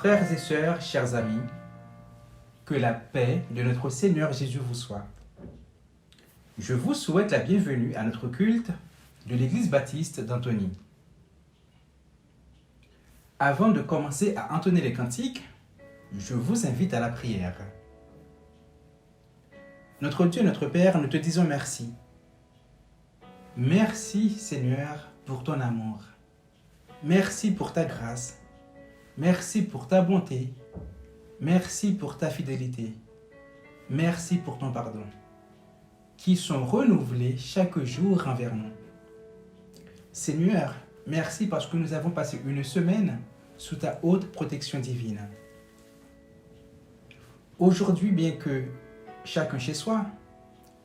Frères et sœurs, chers amis, que la paix de notre Seigneur Jésus vous soit. Je vous souhaite la bienvenue à notre culte de l'Église baptiste d'Antony. Avant de commencer à entonner les cantiques, je vous invite à la prière. Notre Dieu, notre Père, nous te disons merci. Merci, Seigneur, pour ton amour. Merci pour ta grâce. Merci pour ta bonté. Merci pour ta fidélité. Merci pour ton pardon, qui sont renouvelés chaque jour envers nous. Seigneur, merci parce que nous avons passé une semaine sous ta haute protection divine. Aujourd'hui, bien que chacun chez soi,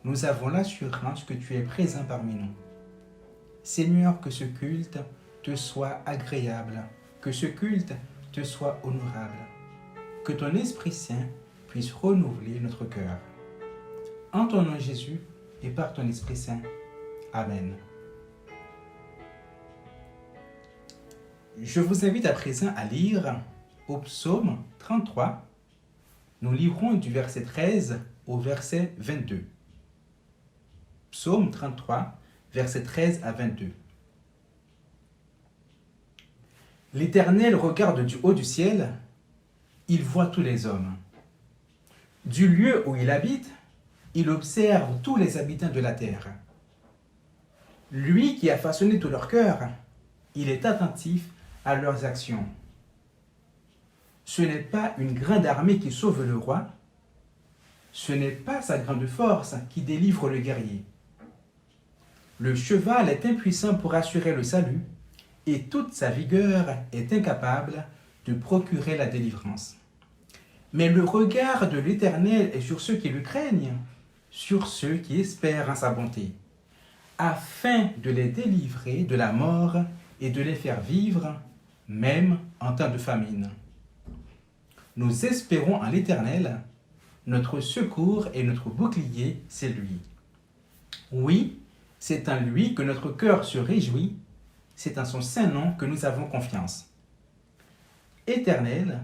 nous avons l'assurance que tu es présent parmi nous. Seigneur, que ce culte te soit agréable, que ce culte te soit honorable, que ton Esprit Saint puisse renouveler notre cœur. En ton nom Jésus et par ton Esprit Saint. Amen. Je vous invite à présent à lire au psaume 33. Nous lirons du verset 13 au verset 22. Psaume 33, verset 13 à 22. L'Éternel regarde du haut du ciel, il voit tous les hommes. Du lieu où il habite, il observe tous les habitants de la terre. Lui qui a façonné tout leur cœur, il est attentif à leurs actions. Ce n'est pas une grande armée qui sauve le roi, ce n'est pas sa grande force qui délivre le guerrier. Le cheval est impuissant pour assurer le salut, et toute sa vigueur est incapable de procurer la délivrance. Mais le regard de l'Éternel est sur ceux qui le craignent, sur ceux qui espèrent en sa bonté, afin de les délivrer de la mort et de les faire vivre, même en temps de famine. Nous espérons en l'Éternel, notre secours et notre bouclier, c'est lui. Oui, c'est en lui que notre cœur se réjouit, c'est en son saint nom que nous avons confiance. Éternel,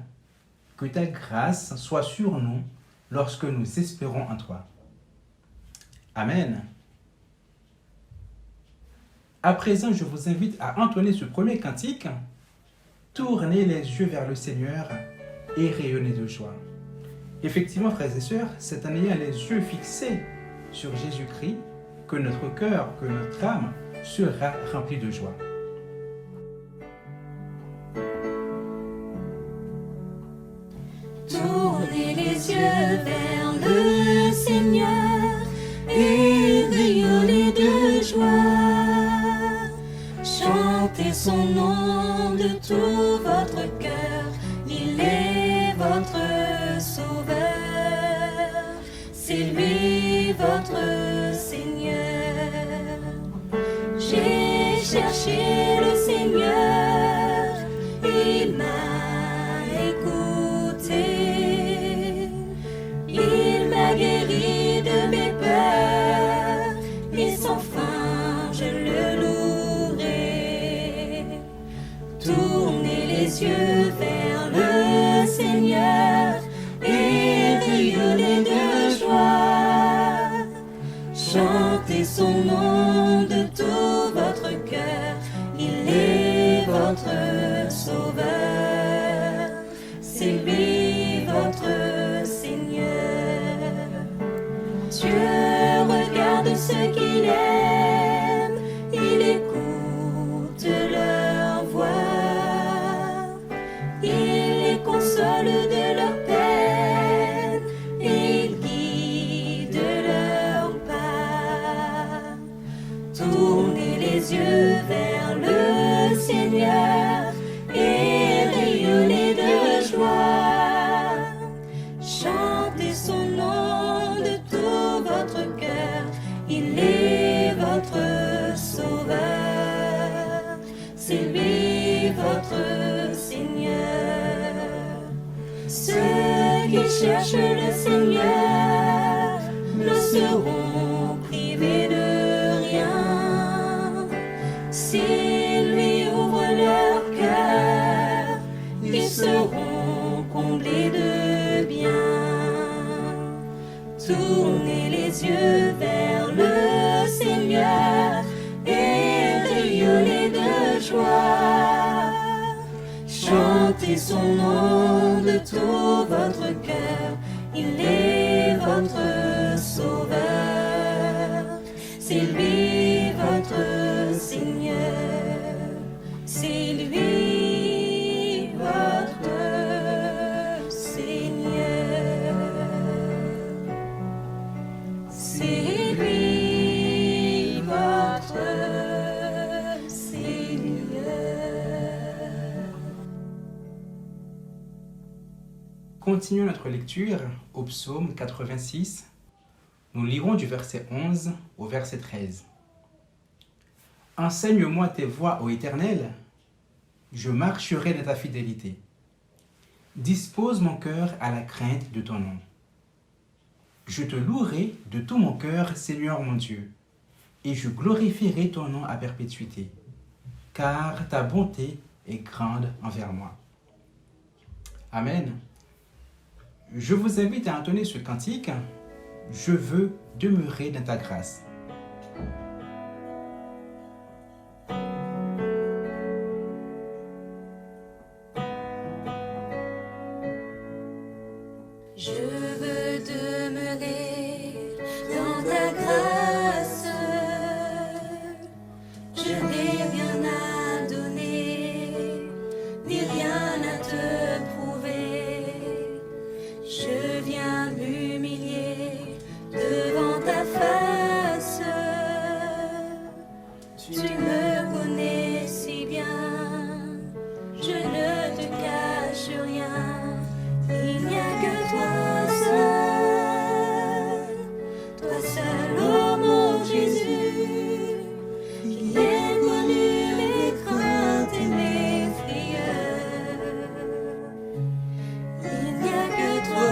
que ta grâce soit sur nous lorsque nous espérons en toi. Amen. À présent, je vous invite à entonner ce premier cantique. Tournez les yeux vers le Seigneur et rayonnez de joie. Effectivement, frères et sœurs, c'est en ayant les yeux fixés sur Jésus-Christ que notre cœur, que notre âme sera remplie de joie. Tournez les yeux vers le Seigneur et rayonnez de joie. Chantez son nom de tout votre cœur, il est votre sauveur. C'est lui votre Seigneur. J'ai cherché le Seigneur, il m'a écouté. Il m'a guéri de mes peurs, et sans fin je le louerai. Tournez les yeux vers le Seigneur et rayonnez de joie. Chantez son nom de tout votre cœur, il est votre sauveur. C'est lui votre Seigneur. Dieu regarde ceux qu'il aime, il écoute leur voix, il les console de leur peine et il guide leur pas. Tournez les yeux vers le Seigneur et rayonnez de joie. Chantez son nom de tout votre cœur, il est votre sauveur. C'est lui votre Seigneur. Ceux qui cherchent le Seigneur ne seront privés de rien. S'ils lui ouvrent leur cœur, ils seront comblé de bien. Tournez les yeux vers le Seigneur et rayonnez de joie. Chantez son nom de tout votre cœur, il est votre sauveur. C'est lui votre Seigneur, c'est lui votre Seigneur. C'est lui votre Seigneur. Continuons notre lecture au psaume 86. Nous lirons du verset 11 au verset 13. Enseigne-moi tes voies, ô Éternel, je marcherai dans ta fidélité. Dispose mon cœur à la crainte de ton nom. Je te louerai de tout mon cœur, Seigneur mon Dieu, et je glorifierai ton nom à perpétuité, car ta bonté est grande envers moi. Amen. Je vous invite à entonner ce cantique. Je veux demeurer dans ta grâce. Je veux demeurer dans ta grâce. Je n'ai rien à donner, ni rien à te prouver. Je viens m'humilier devant ta face. Tu me connais si bien, je ne te cache rien. Il n'y a que toi seul, oh mon Jésus, qui ai connu mes craintes et mes frayeurs. Il n'y a que toi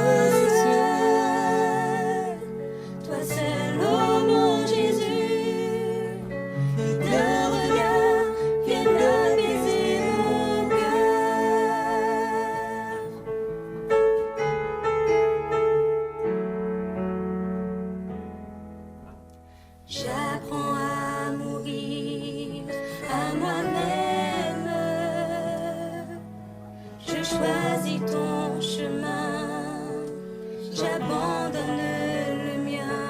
seul, oh mon Jésus, et d'un regard vienne apaiser mon cœur. J'apprends à mourir à moi-même. Je choisis ton chemin, j'abandonne le mien.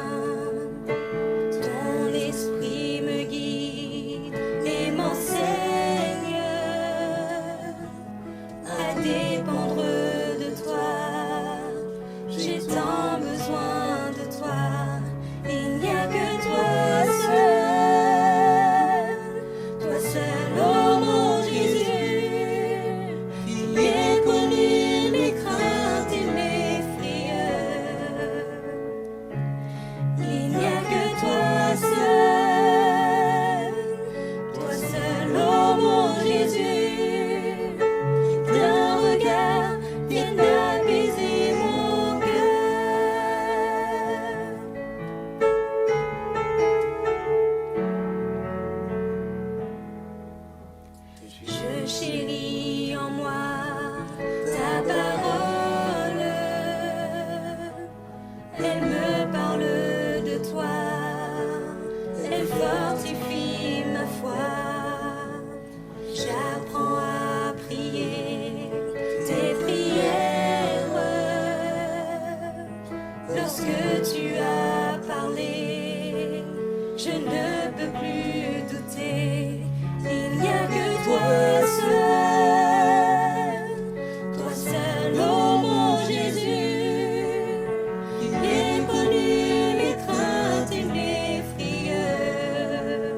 Ton esprit me guide et m'enseigne à dépendre de toi. J'ai tant besoin de toi. Il n'y a que toi seul, oh mon Jésus, qui ai connu mes craintes et mes frayeurs. Il n'y a que toi seul, oh mon Jésus, d'un regard vienne apaiser mon cœur. Je chéris en moi ta parole, elle me parle de toi, elle fortifie ma foi. J'apprends à prier tes prières lorsque tu as parlé. Je ne peux plus douter. Il n'y a que toi seul, oh mon Jésus, qui ai connu mes craintes et mes frayeurs.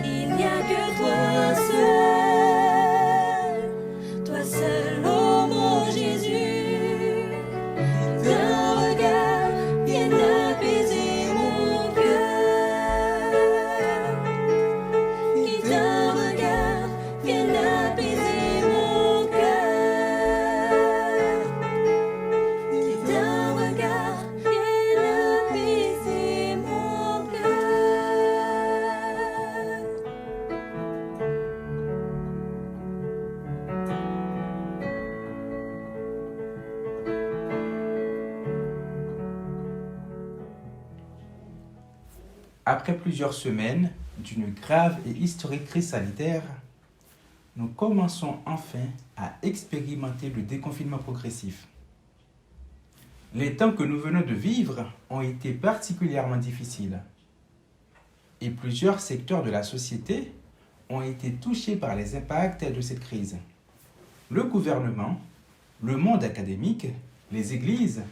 Il n'y a que toi seul, oh mon Jésus, d'un regard vienne apaiser mon cœur. D'un regard vienne apaiser mon cœur. D'un regard vienne apaiser mon cœur. Après plusieurs semaines d'une grave et historique crise sanitaire, nous commençons enfin à expérimenter le déconfinement progressif. Les temps que nous venons de vivre ont été particulièrement difficiles et plusieurs secteurs de la société ont été touchés par les impacts de cette crise. Le gouvernement, le monde académique, les églises,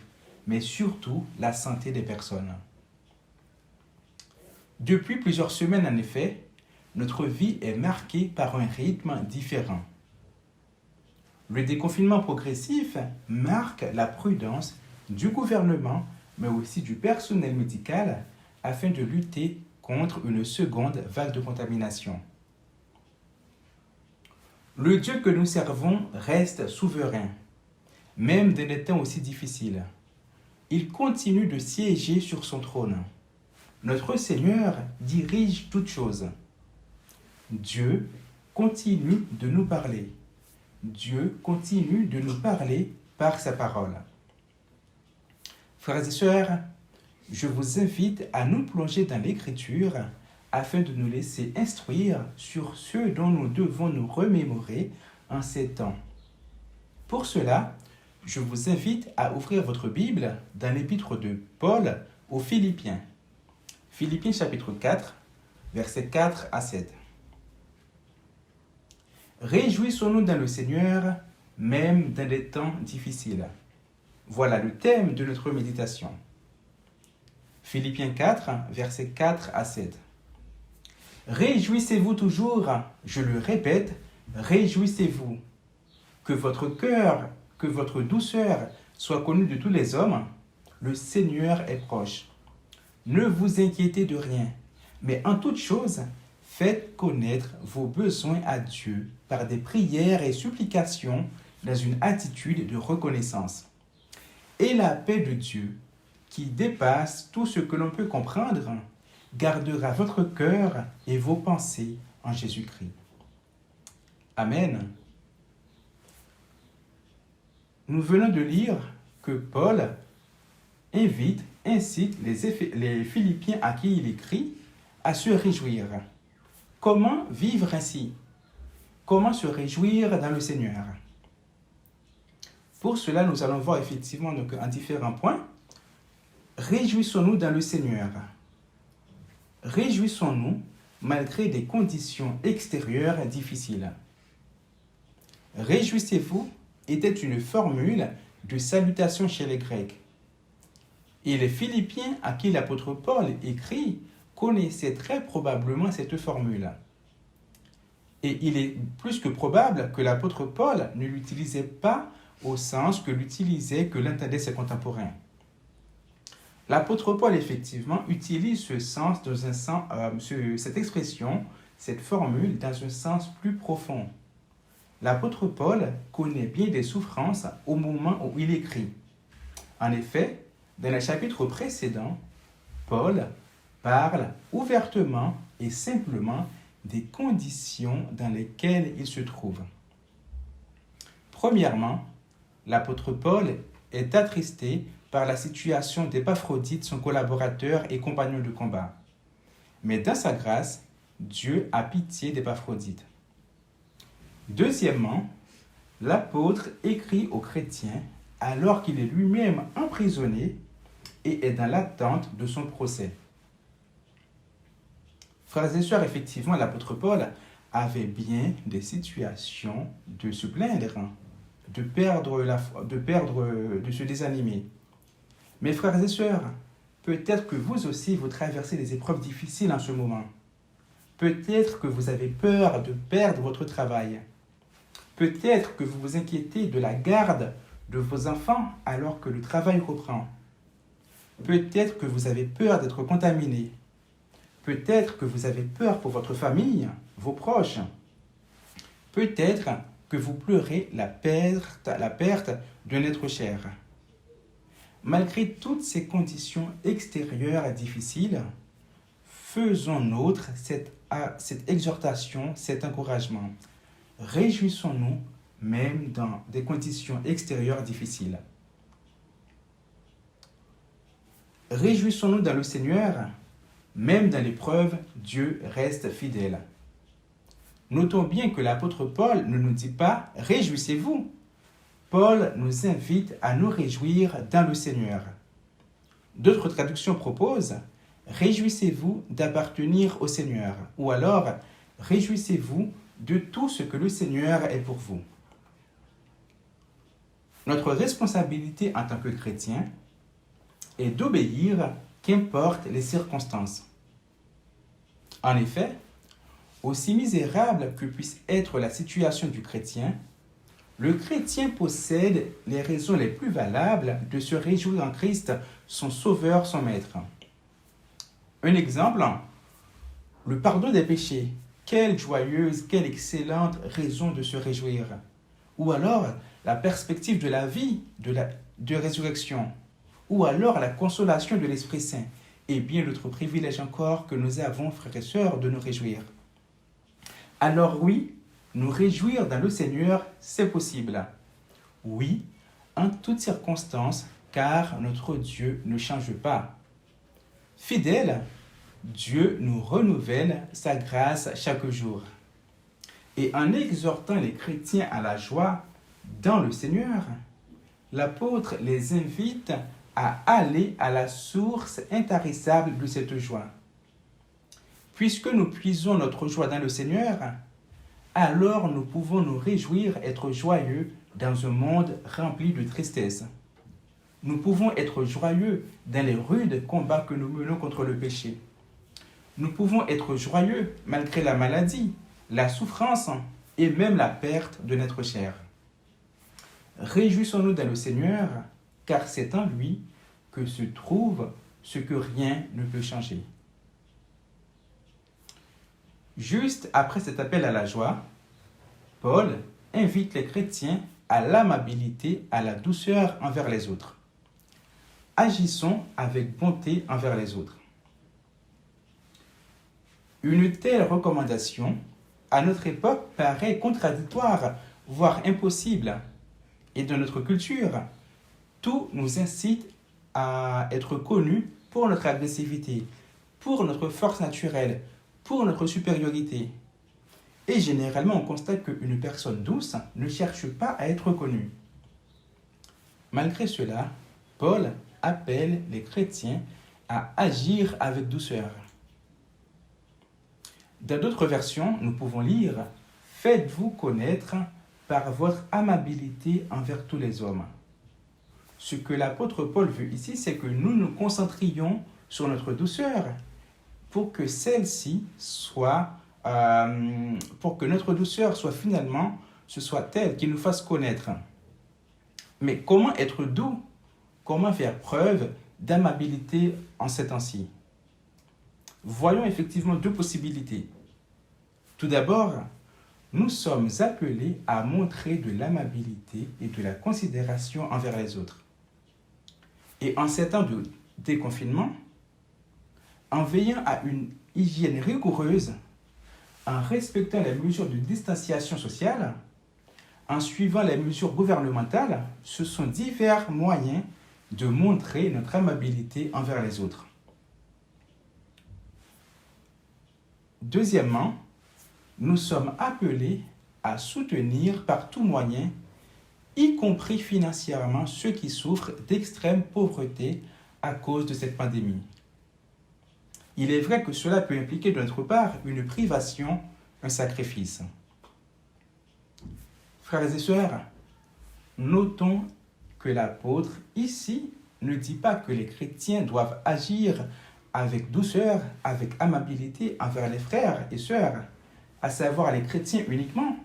mais surtout la santé des personnes. Depuis plusieurs semaines, en effet, notre vie est marquée par un rythme différent. Le déconfinement progressif marque la prudence du gouvernement, mais aussi du personnel médical, afin de lutter contre une seconde vague de contamination. Le Dieu que nous servons reste souverain, même dans des temps aussi difficiles. Il continue de siéger sur son trône. Notre Seigneur dirige toutes choses. Dieu continue de nous parler. Dieu continue de nous parler par sa parole. Frères et sœurs, je vous invite à nous plonger dans l'Écriture afin de nous laisser instruire sur ce dont nous devons nous remémorer en ces temps. Pour cela, je vous invite à ouvrir votre Bible dans l'épître de Paul aux Philippiens. Philippiens chapitre 4, versets 4 à 7. Réjouissons-nous dans le Seigneur, même dans des temps difficiles. Voilà le thème de notre méditation. Philippiens 4, versets 4 à 7. Réjouissez-vous toujours, je le répète, réjouissez-vous. Que votre cœur, que votre douceur soit connue de tous les hommes, le Seigneur est proche. Ne vous inquiétez de rien, mais en toute chose, faites connaître vos besoins à Dieu par des prières et supplications dans une attitude de reconnaissance. Et la paix de Dieu, qui dépasse tout ce que l'on peut comprendre, gardera votre cœur et vos pensées en Jésus-Christ. Amen. Nous venons de lire que Paul incite les Philippiens à qui il écrit à se réjouir. Comment vivre ainsi? Comment se réjouir dans le Seigneur? Pour cela, nous allons voir effectivement en différents points. Réjouissons-nous dans le Seigneur. Réjouissons-nous malgré des conditions extérieures difficiles. Réjouissez-vous était une formule de salutation chez les Grecs. Et les Philippiens à qui l'apôtre Paul écrit connaissaient très probablement cette formule. Et il est plus que probable que l'apôtre Paul ne l'utilisait pas au sens que l'entendaient ses contemporains. L'apôtre Paul, effectivement, utilise cette expression, cette formule, dans un sens plus profond. L'apôtre Paul connaît bien des souffrances au moment où il écrit. En effet, dans le chapitre précédent, Paul parle ouvertement et simplement des conditions dans lesquelles il se trouve. Premièrement, l'apôtre Paul est attristé par la situation d'Épaphrodite, son collaborateur et compagnon de combat. Mais dans sa grâce, Dieu a pitié d'Épaphrodite. Deuxièmement, l'apôtre écrit aux chrétiens alors qu'il est lui-même emprisonné et est dans l'attente de son procès. Frères et sœurs, effectivement, l'apôtre Paul avait bien des situations de se plaindre, de se désanimer. Mais frères et sœurs, peut-être que vous aussi, vous traversez des épreuves difficiles en ce moment. Peut-être que vous avez peur de perdre votre travail. Peut-être que vous vous inquiétez de la garde de vos enfants alors que le travail reprend. Peut-être que vous avez peur d'être contaminé. Peut-être que vous avez peur pour votre famille, vos proches. Peut-être que vous pleurez la perte d'un être cher. Malgré toutes ces conditions extérieures difficiles, faisons nôtre cette exhortation, cet encouragement. Réjouissons-nous même dans des conditions extérieures difficiles. Réjouissons-nous dans le Seigneur, Même dans l'épreuve, Dieu reste fidèle. Notons bien que l'apôtre Paul ne nous dit pas « Réjouissez-vous ». Paul nous invite à nous réjouir dans le Seigneur. D'autres traductions proposent « Réjouissez-vous d'appartenir au Seigneur » ou alors « Réjouissez-vous de tout ce que le Seigneur est pour vous ». Notre responsabilité en tant que chrétien est d'obéir, qu'importe les circonstances. En effet, aussi misérable que puisse être la situation du chrétien, le chrétien possède les raisons les plus valables de se réjouir en Christ, son Sauveur, son Maître. Un exemple, le pardon des péchés. Quelle joyeuse, quelle excellente raison de se réjouir. Ou alors, la perspective de la vie, de résurrection. Ou alors, la consolation de l'Esprit Saint. Et bien d'autres privilèges encore que nous avons, frères et sœurs, de nous réjouir. Alors oui, nous réjouir dans le Seigneur, c'est possible. Oui, en toutes circonstances, car notre Dieu ne change pas. Fidèle, Dieu nous renouvelle sa grâce chaque jour. Et en exhortant les chrétiens à la joie dans le Seigneur, l'apôtre les invite à aller à la source intarissable de cette joie. Puisque nous puisons notre joie dans le Seigneur, alors nous pouvons nous réjouir, être joyeux dans un monde rempli de tristesse. Nous pouvons être joyeux dans les rudes combats que nous menons contre le péché. Nous pouvons être joyeux malgré la maladie, la souffrance et même la perte de notre chair. Réjouissons-nous dans le Seigneur, car c'est en lui que se trouve ce que rien ne peut changer. Juste après cet appel à la joie, Paul invite les chrétiens à l'amabilité, à la douceur envers les autres. Agissons avec bonté envers les autres. Une telle recommandation, à notre époque, paraît contradictoire, voire impossible. Et dans notre culture, tout nous incite à être connus pour notre agressivité, pour notre force naturelle, pour notre supériorité. Et généralement, on constate qu'une personne douce ne cherche pas à être connue. Malgré cela, Paul appelle les chrétiens à agir avec douceur. Dans d'autres versions, nous pouvons lire « Faites-vous connaître par votre amabilité envers tous les hommes ». Ce que l'apôtre Paul veut ici, c'est que nous nous concentrions sur notre douceur pour que celle-ci soit, pour que notre douceur soit finalement, ce soit telle qui nous fasse connaître. Mais comment être doux? Comment faire preuve d'amabilité en ces temps-ci? Voyons effectivement deux possibilités. Tout d'abord, nous sommes appelés à montrer de l'amabilité et de la considération envers les autres. Et en ces temps de déconfinement, en veillant à une hygiène rigoureuse, en respectant les mesures de distanciation sociale, en suivant les mesures gouvernementales, ce sont divers moyens de montrer notre amabilité envers les autres. Deuxièmement, nous sommes appelés à soutenir par tout moyen, y compris financièrement, ceux qui souffrent d'extrême pauvreté à cause de cette pandémie. Il est vrai que cela peut impliquer de notre part une privation, un sacrifice. Frères et sœurs, notons que l'apôtre ici ne dit pas que les chrétiens doivent agir avec douceur, avec amabilité envers les frères et sœurs, à savoir les chrétiens uniquement.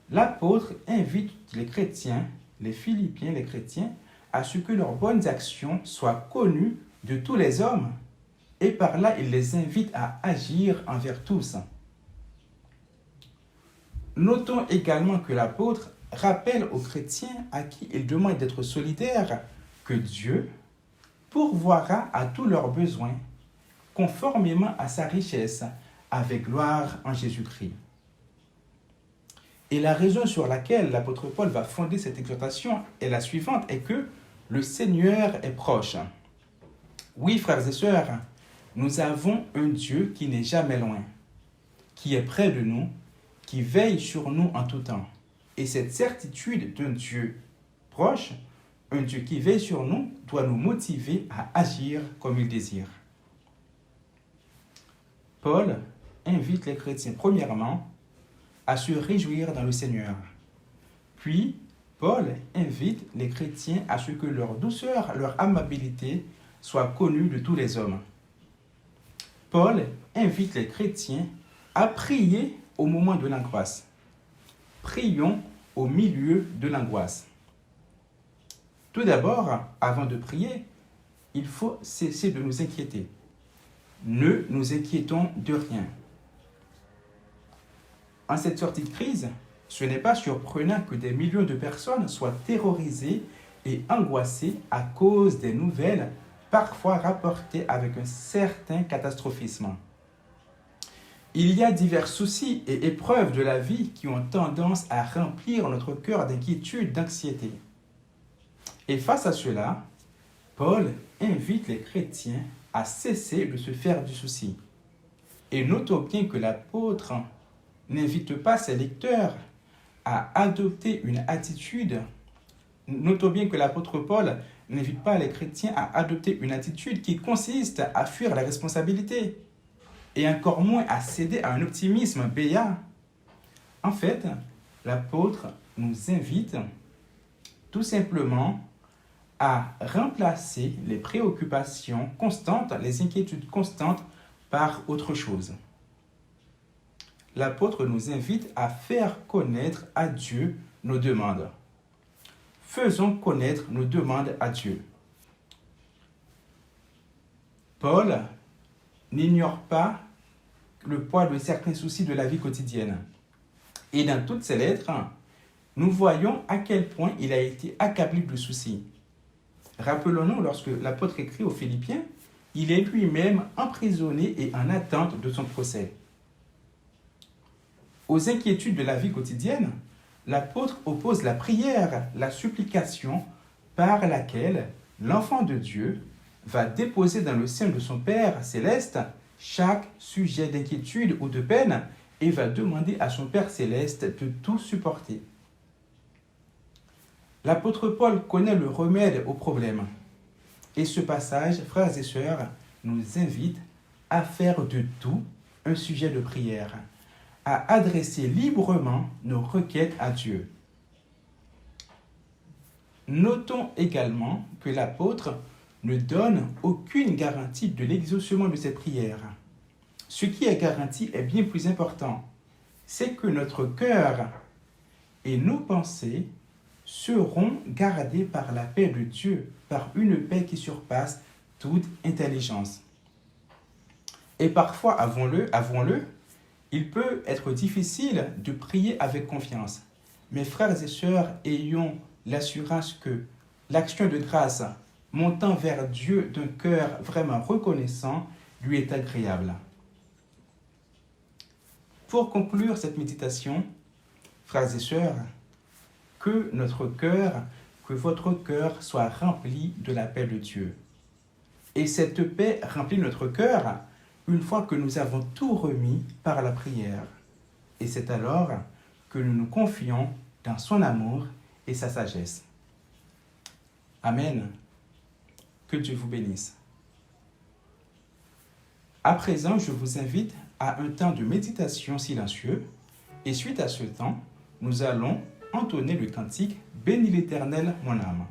L'apôtre invite les chrétiens, les Philippiens, les chrétiens, à ce que leurs bonnes actions soient connues de tous les hommes. Et par là, il les invite à agir envers tous. Notons également que l'apôtre rappelle aux chrétiens à qui il demande d'être solidaires que Dieu pourvoira à tous leurs besoins, conformément à sa richesse, avec gloire en Jésus-Christ. Et la raison sur laquelle l'apôtre Paul va fonder cette exhortation est la suivante, est que le Seigneur est proche. Oui, frères et sœurs, Nous avons un Dieu qui n'est jamais loin, qui est près de nous, qui veille sur nous en tout temps. Et cette certitude d'un Dieu proche, un Dieu qui veille sur nous, doit nous motiver à agir comme il désire. Paul invite les chrétiens premièrement à se réjouir dans le Seigneur. Puis, Paul invite les chrétiens à ce que leur douceur, leur amabilité soient connues de tous les hommes. Paul invite les chrétiens à prier au moment de l'angoisse. Prions au milieu de l'angoisse. Tout d'abord, avant de prier, il faut cesser de nous inquiéter. Ne nous inquiétons de rien. En cette sortie de crise, ce n'est pas surprenant que des millions de personnes soient terrorisées et angoissées à cause des nouvelles parfois rapportées avec un certain catastrophisme. Il y a divers soucis et épreuves de la vie qui ont tendance à remplir notre cœur d'inquiétude, d'anxiété. Et face à cela, Paul invite les chrétiens à cesser de se faire du souci. Et notons bien que l'apôtre n'invite pas ses lecteurs à adopter une attitude. Notons bien que l'apôtre Paul n'invite pas les chrétiens à adopter une attitude qui consiste à fuir la responsabilité et encore moins à céder à un optimisme béat. En fait, l'apôtre nous invite tout simplement à remplacer les préoccupations constantes, les inquiétudes constantes par autre chose. L'apôtre nous invite à faire connaître à Dieu nos demandes. Faisons connaître nos demandes à Dieu. Paul n'ignore pas le poids de certains soucis de la vie quotidienne. Et dans toutes ses lettres, nous voyons à quel point il a été accablé de soucis. Rappelons-nous, lorsque l'apôtre écrit aux Philippiens, il est lui-même emprisonné et en attente de son procès. Aux inquiétudes de la vie quotidienne, l'apôtre oppose la prière, la supplication, par laquelle l'enfant de Dieu va déposer dans le sein de son Père céleste chaque sujet d'inquiétude ou de peine et va demander à son Père céleste de tout supporter. L'apôtre Paul connaît le remède au problème. Et ce passage, frères et sœurs, nous invite à faire de tout un sujet de prière, à adresser librement nos requêtes à Dieu. Notons également que l'apôtre ne donne aucune garantie de l'exaucement de ses prières. Ce qui est garanti est bien plus important. C'est que notre cœur et nos pensées seront gardés par la paix de Dieu, par une paix qui surpasse toute intelligence. Et parfois, avouons-le, il peut être difficile de prier avec confiance. Mes frères et sœurs, ayons l'assurance que l'action de grâce montant vers Dieu d'un cœur vraiment reconnaissant lui est agréable. Pour conclure cette méditation, frères et sœurs, que notre cœur, que votre cœur soit rempli de la paix de Dieu. Et cette paix remplit notre cœur une fois que nous avons tout remis par la prière. Et c'est alors que nous nous confions dans son amour et sa sagesse. Amen. Que Dieu vous bénisse. À présent, je vous invite à un temps de méditation silencieux et suite à ce temps, nous allons entonner le cantique « Bénis l'Éternel, mon âme ».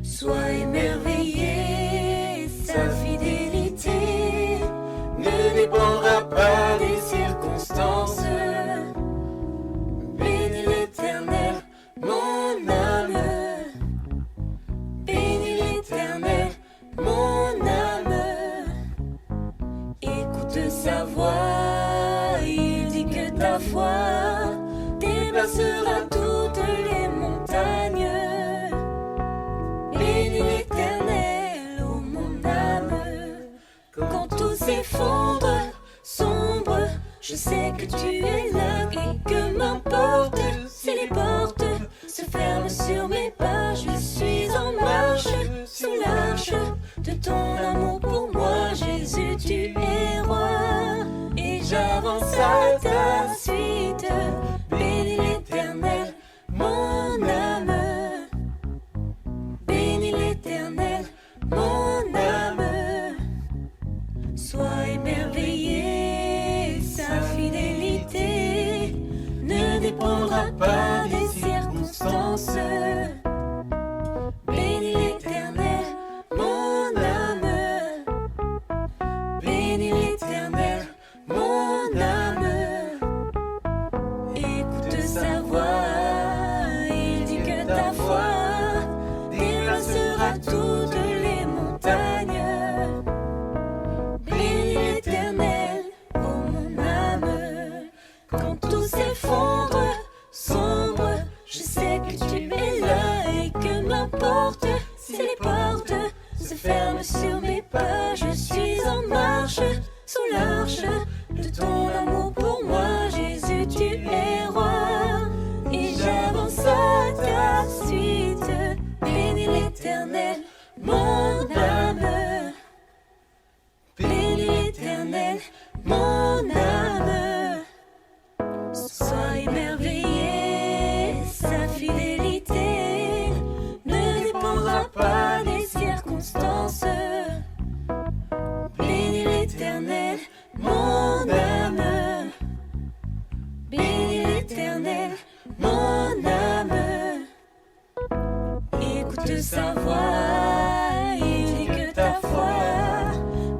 Sois émerveillé, sa fidélité ne dépendra pas des circonstances. Bénis l'Éternel, mon âme. Bénis l'Éternel, mon âme. Écoute sa voix, il dit que ta foi déplacera toutes les montagnes. Bénis l'Éternel, ô mon âme. Quand tout s'effondre, sombre, je sais que tu es là et que m'importe si les portes se ferment sur mes pas. Je suis en marche sous l'arche de ton amour pour moi. Jésus, tu es roi et j'avance à ta suite. Bénis l'Éternel, mon âme. Bénis l'Éternel, mon âme. Sois émerveillé, sa fidélité ne dépendra pas des circonstances. Bénis l'Éternel, mon âme. Bénis l'Éternel, mon âme. Écoute sa voix, il dit que ta foi déplacera toutes les montagnes. Bénis l'Éternel, ô mon âme. Quand tout s'effondre, sombre, je sais que tu es là et que m'importe si les portes se ferment sur mes pas. Je suis en marche sous l'arche de ton amour pour moi. Jésus, tu es roi et j'avance à ta suite. Bénis l'Éternel, mon âme. Bénis l'Éternel, mon âme. Sois émerveillé, sa fidélité ne dépendra pas des circonstances. Bénis l'Éternel, mon âme. Bénis l'Éternel, mon âme. Écoute sa voix, il dit que ta foi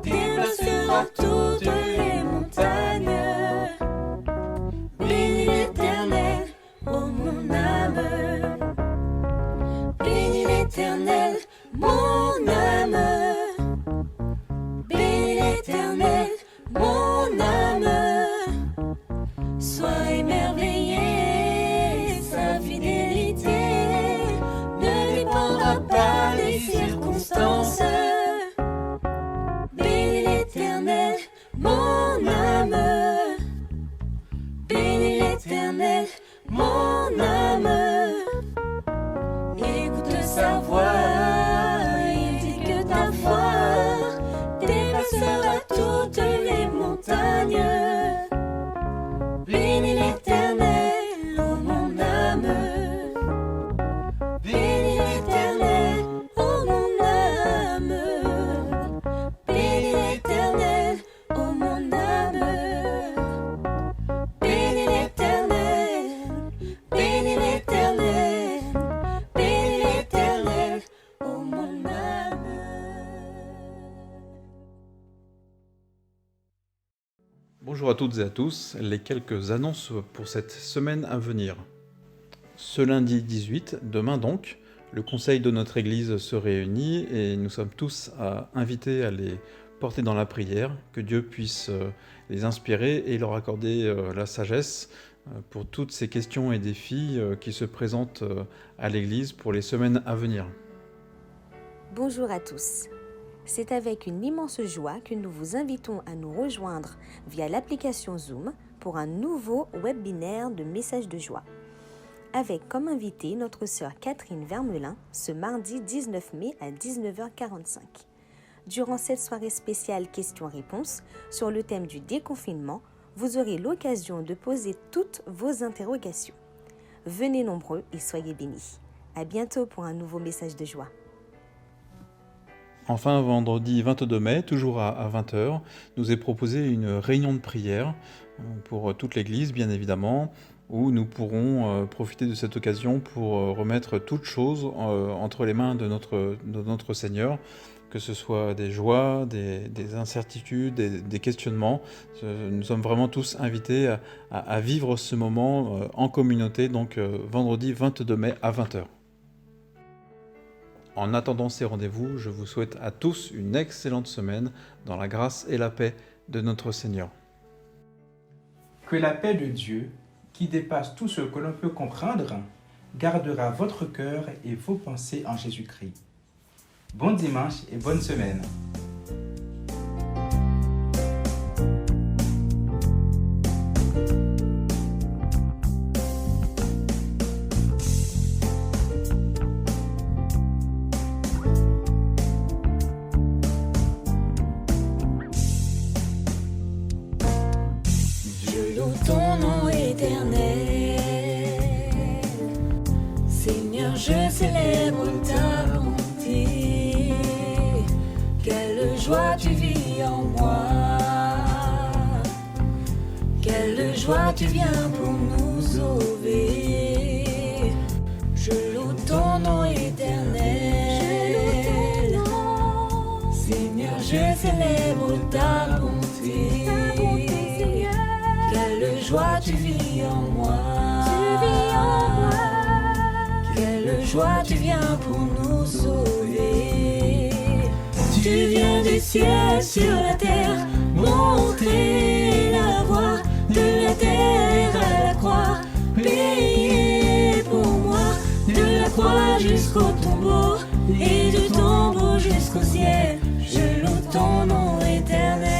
déplacera toutes les montagnes. Bénis l'Éternel, ô mon âme. Bénis l'Éternel, mon âme. Bénis l'Éternel, mon âme. Sois émerveillé, sa fidélité ne dépendra pas des circonstances. Bénis l'Éternel, mon âme. Bénis l'Éternel, mon âme. Écoute sa voix, il dit que ta foi dépassera toutes les montagnes. Bénis l'Éternel, ô mon âme. Bénis l'Éternel, ô mon âme. Bénis l'Éternel, ô mon âme. Bénis l'Éternel, bénis l'Éternel, bénis l'Éternel, ô mon âme. Bonjour à toutes et à tous, les quelques annonces pour cette semaine à venir. Ce lundi 18, demain donc, le conseil de notre église se réunit et nous sommes tous invités à les porter dans la prière, que Dieu puisse les inspirer et leur accorder la sagesse pour toutes ces questions et défis qui se présentent à l'église pour les semaines à venir. Bonjour à tous. C'est avec une immense joie que nous vous invitons à nous rejoindre via l'application Zoom pour un nouveau webinaire de messages de joie. Avec comme invitée notre sœur Catherine Vermelin ce mardi 19 mai à 19h45. Durant cette soirée spéciale questions-réponses sur le thème du déconfinement, vous aurez l'occasion de poser toutes vos interrogations. Venez nombreux et soyez bénis. À bientôt pour un nouveau message de joie. Enfin, vendredi 22 mai, toujours à 20h, nous est proposé une réunion de prière pour toute l'Église, bien évidemment, où nous pourrons profiter de cette occasion pour remettre toutes choses entre les mains de notre Seigneur, que ce soit des joies, des incertitudes, des questionnements. Nous sommes vraiment tous invités à vivre ce moment en communauté, donc vendredi 22 mai à 20h. En attendant ces rendez-vous, je vous souhaite à tous une excellente semaine dans la grâce et la paix de notre Seigneur. Que la paix de Dieu, qui dépasse tout ce que l'on peut comprendre, gardera votre cœur et vos pensées en Jésus-Christ. Bon dimanche et bonne semaine. Je loue ton nom éternel. Seigneur, je célèbre ta bonté. Quelle joie tu vis en moi. Quelle joie tu viens pour nous sauver. Je loue ton nom éternel. Seigneur, je célèbre ta bonté. Quelle joie tu vis en moi. Quelle joie tu viens pour nous sauver. Tu viens du ciel sur la terre, montrer la voie de la terre à la croix, payer pour moi, de la croix jusqu'au tombeau et du tombeau jusqu'au ciel. Je loue ton nom éternel.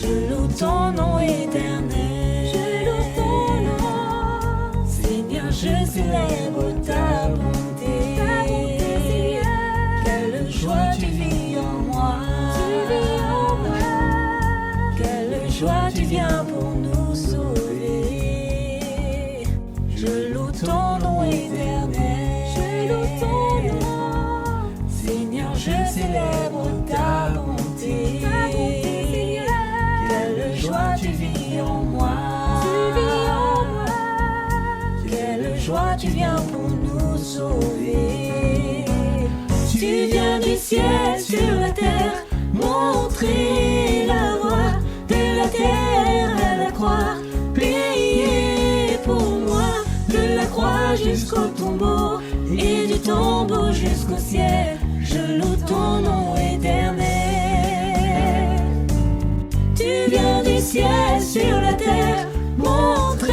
Je loue ton nom éternel. Je loue ton nom. Seigneur, je célèbre ta bonté. Quelle joie tu vis en moi. Quelle joie tu viens pour nous sauver. Je loue ton nom éternel. Je loue ton nom. Seigneur, je célèbre ta bonté. Quelle joie tu vis en moi. Quelle joie tu viens pour nous sauver. Tu viens du ciel sur la terre, montrer la voie de la terre à la croix, payer pour moi, de la croix jusqu'au tombeau et du tombeau jusqu'au ciel. Je loue ton nom éternel. Tu viens du ciel sur la terre, montrer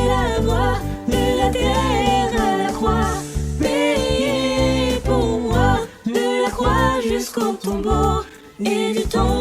la voie de la terre à la croix, payer pour moi, de la croix jusqu'au tombeau et du tombeau